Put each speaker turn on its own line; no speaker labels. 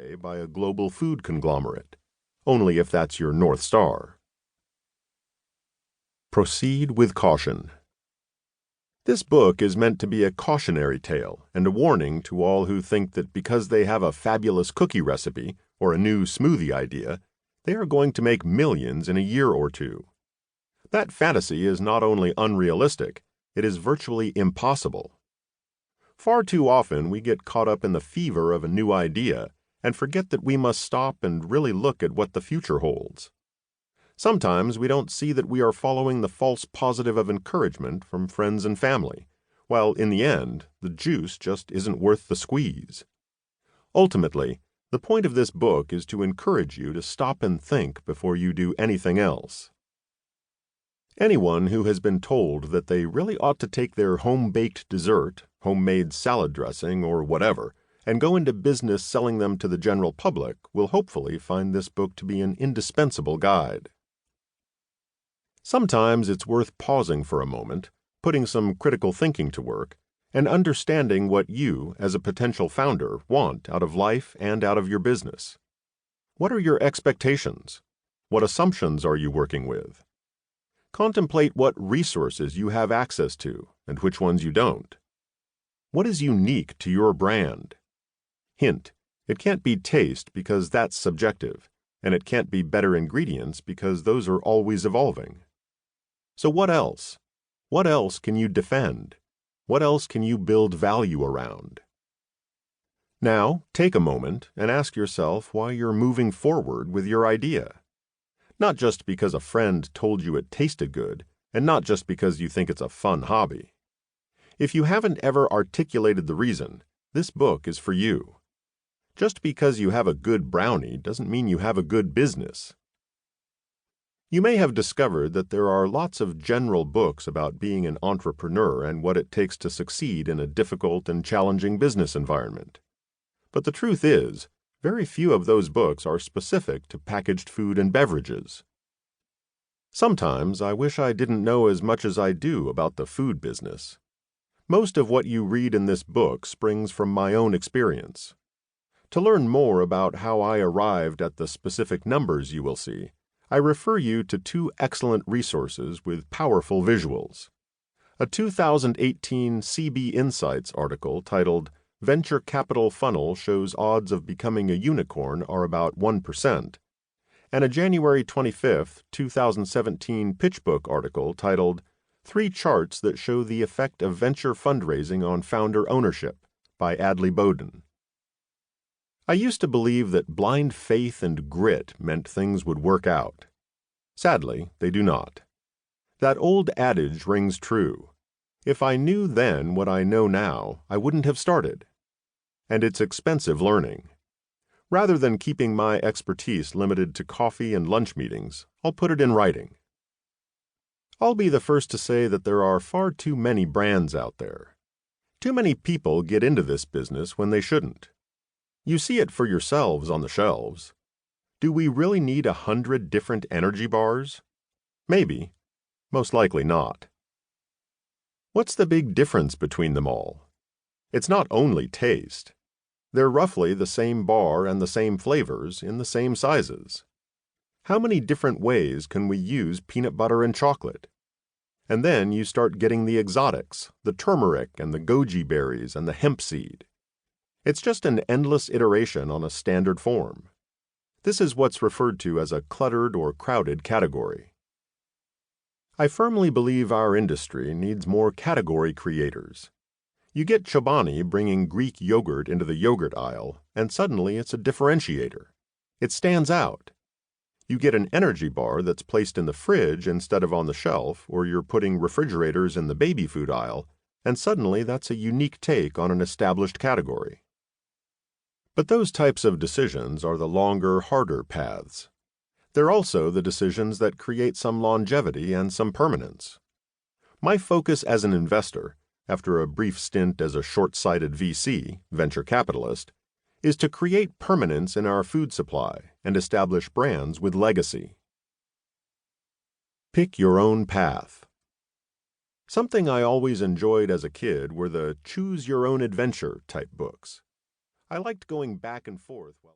say, by a global food conglomerate, only if that's your North Star. Proceed with caution. This book is meant to be a cautionary tale and a warning to all who think that because they have a fabulous cookie recipe or a new smoothie idea, they are going to make millions in a year or two. That fantasy is not only unrealistic, it is virtually impossible. Far too often we get caught up in the fever of a new idea and forget that we must stop and really look at what the future holds. Sometimes we don't see that we are following the false positive of encouragement from friends and family, while in the end, the juice just isn't worth the squeeze. Ultimately, the point of this book is to encourage you to stop and think before you do anything else. Anyone who has been told that they really ought to take their home-baked dessert, homemade salad dressing, or whatever, and go into business selling them to the general public will hopefully find this book to be an indispensable guide. Sometimes it's worth pausing for a moment, putting some critical thinking to work, and understanding what you, as a potential founder, want out of life and out of your business. What are your expectations? What assumptions are you working with? Contemplate what resources you have access to and which ones you don't. What is unique to your brand? Hint, it can't be taste because that's subjective, and it can't be better ingredients because those are always evolving. So what else? What else can you defend? What else can you build value around? Now, take a moment and ask yourself why you're moving forward with your idea. Not just because a friend told you it tasted good, and not just because you think it's a fun hobby. If you haven't ever articulated the reason, this book is for you. Just because you have a good brownie doesn't mean you have a good business. You may have discovered that there are lots of general books about being an entrepreneur and what it takes to succeed in a difficult and challenging business environment. But the truth is, very few of those books are specific to packaged food and beverages. Sometimes I wish I didn't know as much as I do about the food business. Most of what you read in this book springs from my own experience. To learn more about how I arrived at the specific numbers you will see, I refer you to two excellent resources with powerful visuals. A 2018 CB Insights article titled Venture Capital Funnel Shows Odds of Becoming a Unicorn Are About 1%, and a January 25, 2017 PitchBook article titled 3 Charts That Show the Effect of Venture Fundraising on Founder Ownership by Adley Bowden. I used to believe that blind faith and grit meant things would work out. Sadly, they do not. That old adage rings true. If I knew then what I know now, I wouldn't have started. And it's expensive learning. Rather than keeping my expertise limited to coffee and lunch meetings, I'll put it in writing. I'll be the first to say that there are far too many brands out there. Too many people get into this business when they shouldn't. You see it for yourselves on the shelves. Do we really need 100 different energy bars? Maybe. Most likely not. What's the big difference between them all? It's not only taste. They're roughly the same bar and the same flavors in the same sizes. How many different ways can we use peanut butter and chocolate? And then you start getting the exotics, the turmeric and the goji berries and the hemp seed. It's just an endless iteration on a standard form. This is what's referred to as a cluttered or crowded category. I firmly believe our industry needs more category creators. You get Chobani bringing Greek yogurt into the yogurt aisle, and suddenly it's a differentiator. It stands out. You get an energy bar that's placed in the fridge instead of on the shelf, or you're putting refrigerators in the baby food aisle, and suddenly that's a unique take on an established category. But those types of decisions are the longer, harder paths. They're also the decisions that create some longevity and some permanence. My focus as an investor, after a brief stint as a short-sighted VC, venture capitalist, is to create permanence in our food supply and establish brands with legacy. Pick your own path. Something I always enjoyed as a kid were the choose-your-own-adventure type books. I liked going back and forth while